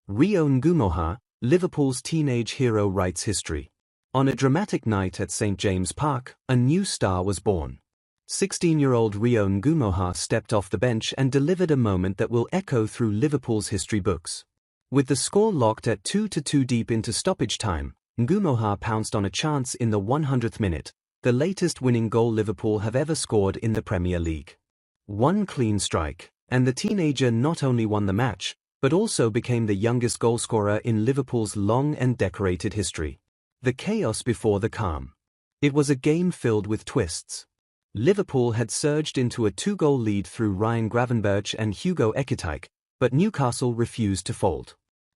Rio Ngumoha, Liverpool's teenage hero, writes history. On a dramatic night at St James Park, a new star was born. 16-year-old Rio Ngumoha stepped off the bench and delivered a moment that will echo through Liverpool's history books. With the score locked at 2-2 deep into stoppage time, Ngumoha pounced on a chance in the 100th minute, the latest winning goal Liverpool have ever scored in the Premier League. One clean strike, and the teenager not only won the match, but also became the youngest goalscorer in Liverpool's long and decorated history. The chaos before the calm. It was a game filled with twists. Liverpool had surged into a 2-goal lead through Ryan Gravenberch and Hugo Ekitike, but Newcastle refused to fold.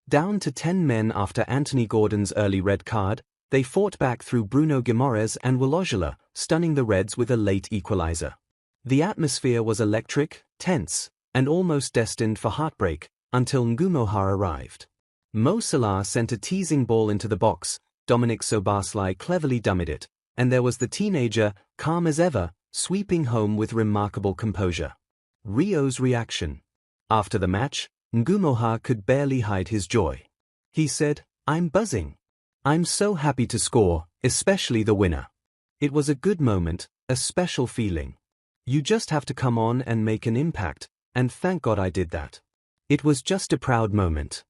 Down to 10 men after Anthony Gordon's early red card, they fought back through Bruno Guimaraes and Wojciech, stunning the Reds with a late equaliser. The atmosphere was electric, tense, and almost destined for heartbreak, until Ngumoha arrived. Mo Salah sent a teasing ball into the box, Dominic Szoboszlai cleverly dummied it, and there was the teenager, calm as ever, sweeping home with remarkable composure. Rio's reaction. After the match, Ngumoha could barely hide his joy. He said, "I'm buzzing. I'm so happy to score, especially the winner. It was a good moment, a special feeling. You just have to come on and make an impact, and thank God I did that. It was just a proud moment."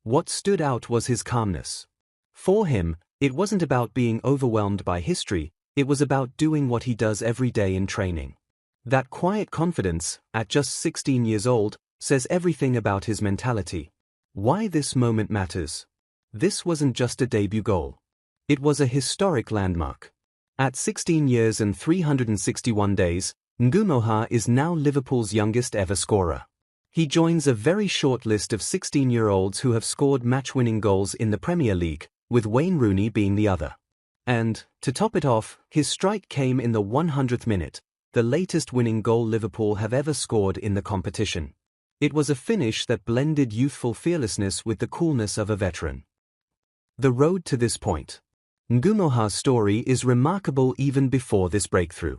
What stood out was his calmness. For him, it wasn't about being overwhelmed by history, it was about doing what he does every day in training. That quiet confidence, at just 16 years old, says everything about his mentality. Why this moment matters. This wasn't just a debut goal. It was a historic landmark. At 16 years and 361 days, Ngumoha is now Liverpool's youngest ever scorer. He joins a very short list of 16-year-olds who have scored match-winning goals in the Premier League, with Wayne Rooney being the other. And, to top it off, his strike came in the 100th minute, the latest winning goal Liverpool have ever scored in the competition. It was a finish that blended youthful fearlessness with the coolness of a veteran. The road to this point. Ngumoha's story is remarkable even before this breakthrough.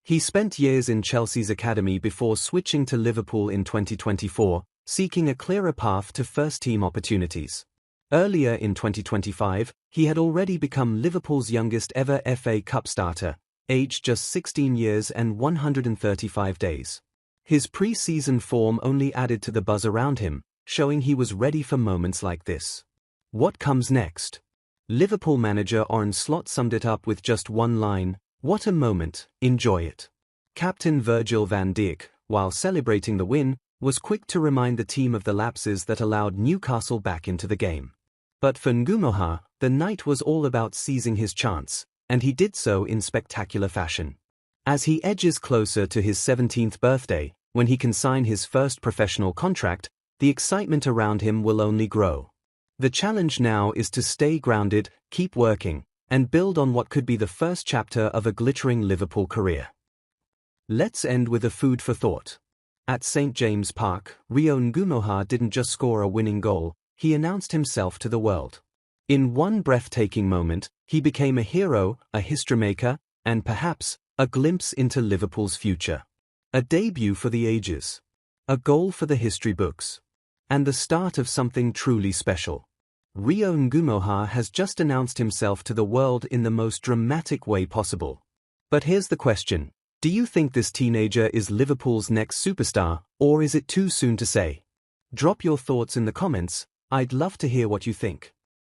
He spent years in Chelsea's academy before switching to Liverpool in 2024, seeking a clearer path to first-team opportunities. Earlier in 2025, he had already become Liverpool's youngest ever FA Cup starter, aged just 16 years and 135 days. His pre-season form only added to the buzz around him, showing he was ready for moments like this. What comes next? Liverpool manager Arne Slot summed it up with just one line: "What a moment, enjoy it." Captain Virgil van Dijk, while celebrating the win, was quick to remind the team of the lapses that allowed Newcastle back into the game. But for Ngumoha, the night was all about seizing his chance, and he did so in spectacular fashion. As he edges closer to his 17th birthday, when he can sign his first professional contract, the excitement around him will only grow. The challenge now is to stay grounded, keep working, and build on what could be the first chapter of a glittering Liverpool career. Let's end with a food for thought. At St James Park, Rio Ngumoha didn't just score a winning goal, he announced himself to the world. In one breathtaking moment, he became a hero, a history maker, and perhaps, a glimpse into Liverpool's future. A debut for the ages. A goal for the history books. And the start of something truly special. Rio Ngumoha has just announced himself to the world in the most dramatic way possible. But here's the question. Do you think this teenager is Liverpool's next superstar, or is it too soon to say? Drop your thoughts in the comments, I'd love to hear what you think.